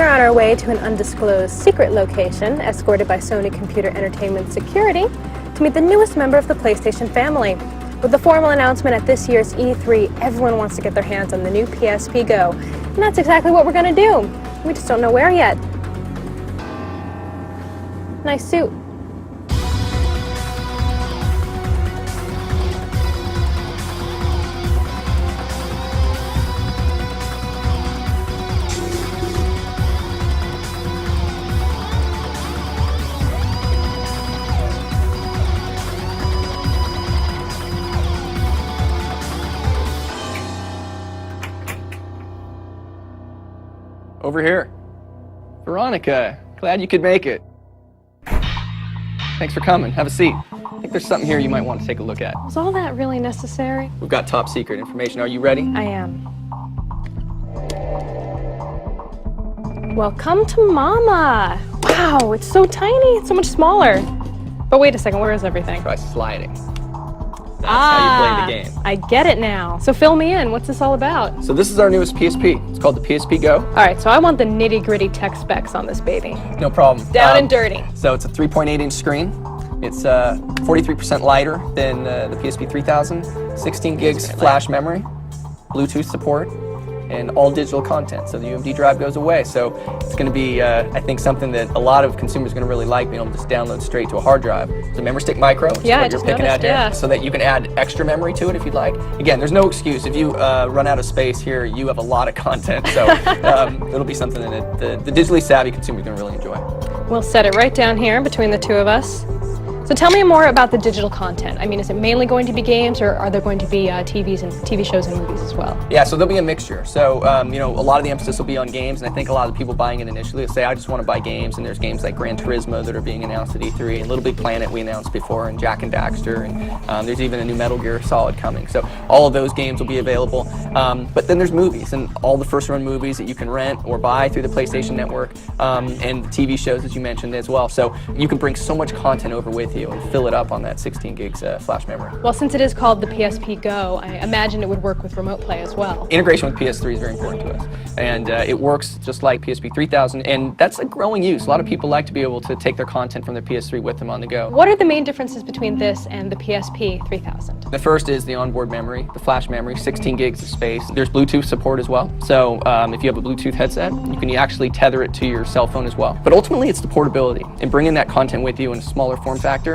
are on our way to an undisclosed secret location, escorted by Sony Computer Entertainment security, to meet the newest member of the PlayStation family. With the formal announcement at this year's E3, everyone wants to get their hands on the new PSP Go. And that's exactly what we're going to do. We just don't know where yet. Nice suit. Over here. Veronica, glad you could make it. Thanks for coming. Have a seat. I think there's something here you might want to take a look at. Was all that really necessary? We've got top secret information. Are you ready? I am. Welcome to Mama. Wow, it's so tiny. It's so much smaller. But wait a second, where is everything? Try sliding. That's how you play the game. I get it now. So fill me in. What's this all about? So this is our newest PSP. It's called the PSP Go. All right, so I want the nitty-gritty tech specs on this baby. No problem. Down and dirty. So it's a 3.8-inch screen. It's 43% lighter than the PSP 3000. 16 gigs flash memory, Bluetooth support, and all digital content. So the UMD drive goes away. So it's going to be, I think, something that a lot of consumers are going to really like, being able to just download straight to a hard drive. It's a memory stick micro, which is what you're picking at here, so that you can add extra memory to it if you'd like. Again, there's no excuse. If you run out of space here, you have a lot of content. So it'll be something that the digitally savvy consumer is going to really enjoy. We'll set it right down here between the two of us. So tell me more about the digital content. I mean, is it mainly going to be games, or are there going to be TV shows and movies as well? Yeah, so there'll be a mixture. So, you know, a lot of the emphasis will be on games, and I think a lot of the people buying it initially will say, I just want to buy games, and there's games like Gran Turismo that are being announced at E3, and Little Big Planet we announced before, and Jak and Daxter, and there's even a new Metal Gear Solid coming. So all of those games will be available. But then there's movies, and all the first-run movies that you can rent or buy through the PlayStation Network, and the TV shows, as you mentioned, as well. So you can bring so much content over with you and fill it up on that 16 gigs flash memory. Well, since it is called the PSP Go, I imagine it would work with remote play as well. Integration with PS3 is very important to us, and it works just like PSP 3000, and that's a growing use. A lot of people like to be able to take their content from their PS3 with them on the go. What are the main differences between this and the PSP 3000? The first is the onboard memory, the flash memory, 16 gigs of space. There's Bluetooth support as well, so if you have a Bluetooth headset, you can actually tether it to your cell phone as well. But ultimately, it's the portability, and bringing that content with you in a smaller form factor.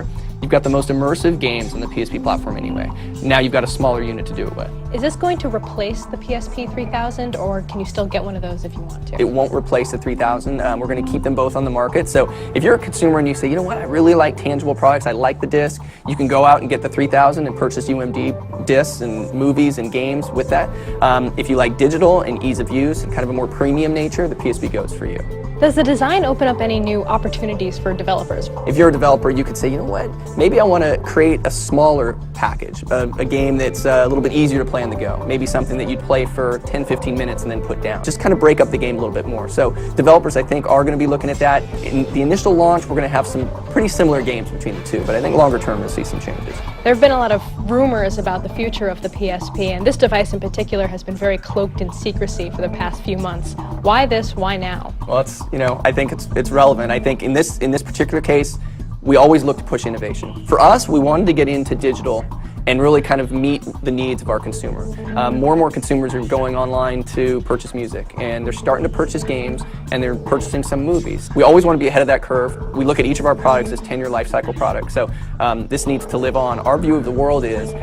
You've got the most immersive games on the PSP platform anyway. Now you've got a smaller unit to do it with. Is this going to replace the PSP 3000, or can you still get one of those if you want to? It won't replace the 3000. We're going to keep them both on the market. So if you're a consumer and you say, you know what, I really like tangible products, I like the disc, you can go out and get the 3000 and purchase UMD discs and movies and games with that. If you like digital and ease of use and kind of a more premium nature, the PSP Go is for you. Does the design open up any new opportunities for developers? If you're a developer, you could say, you know what, maybe I want to create a smaller package, a game that's a little bit easier to play on the go. Maybe something that you'd play for 10-15 minutes and then put down. Just kind of break up the game a little bit more. So developers, I think, are going to be looking at that. In the initial launch, we're going to have some pretty similar games between the two, but I think longer term you'll see some changes. There have been a lot of rumors about the future of the PSP, and this device in particular has been very cloaked in secrecy for the past few months. Why this? Why now? Well, I think it's relevant. I think in this particular case, we always look to push innovation. For us, we wanted to get into digital and really kind of meet the needs of our consumer. More and more consumers are going online to purchase music, and they're starting to purchase games, and they're purchasing some movies. We always want to be ahead of that curve. We look at each of our products as 10-year life cycle products, so this needs to live on. Our view of the world is,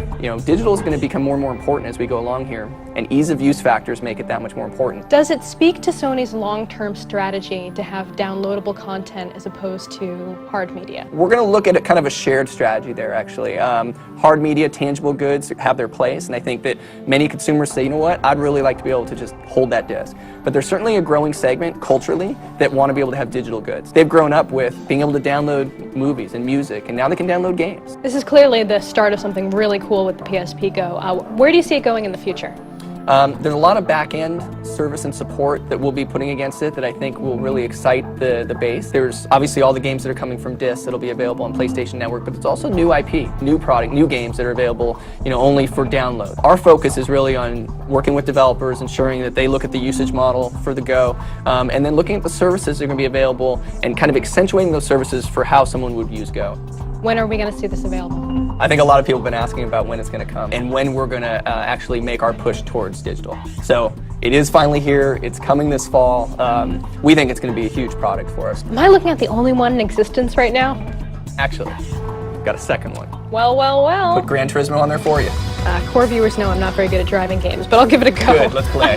digital is going to become more and more important as we go along here, and ease of use factors make it that much more important. Does it speak to Sony's long-term strategy to have downloadable content as opposed to hard media? We're going to look at kind of a shared strategy there, actually. Hard media, tangible goods have their place, and I think that many consumers say, you know what, I'd really like to be able to just hold that disc. But there's certainly a growing segment culturally that want to be able to have digital goods. They've grown up with being able to download movies and music, and now they can download games. This is clearly the start of something really cool with the PSP Go. Where do you see it going in the future? There's a lot of back-end service and support that we'll be putting against it that I think will really excite the base. There's obviously all the games that are coming from disc that'll be available on PlayStation Network, but it's also new IP, new product, new games that are available, only for download. Our focus is really on working with developers, ensuring that they look at the usage model for the Go, and then looking at the services that are going to be available and kind of accentuating those services for how someone would use Go. When are we going to see this available? I think a lot of people have been asking about when it's going to come and when we're going to actually make our push towards digital. So it is finally here. It's coming this fall. We think it's going to be a huge product for us. Am I looking at the only one in existence right now? Actually, got a second one. Well, well, well. Put Gran Turismo on there for you. Qore viewers know I'm not very good at driving games, but I'll give it a go. Good, let's play.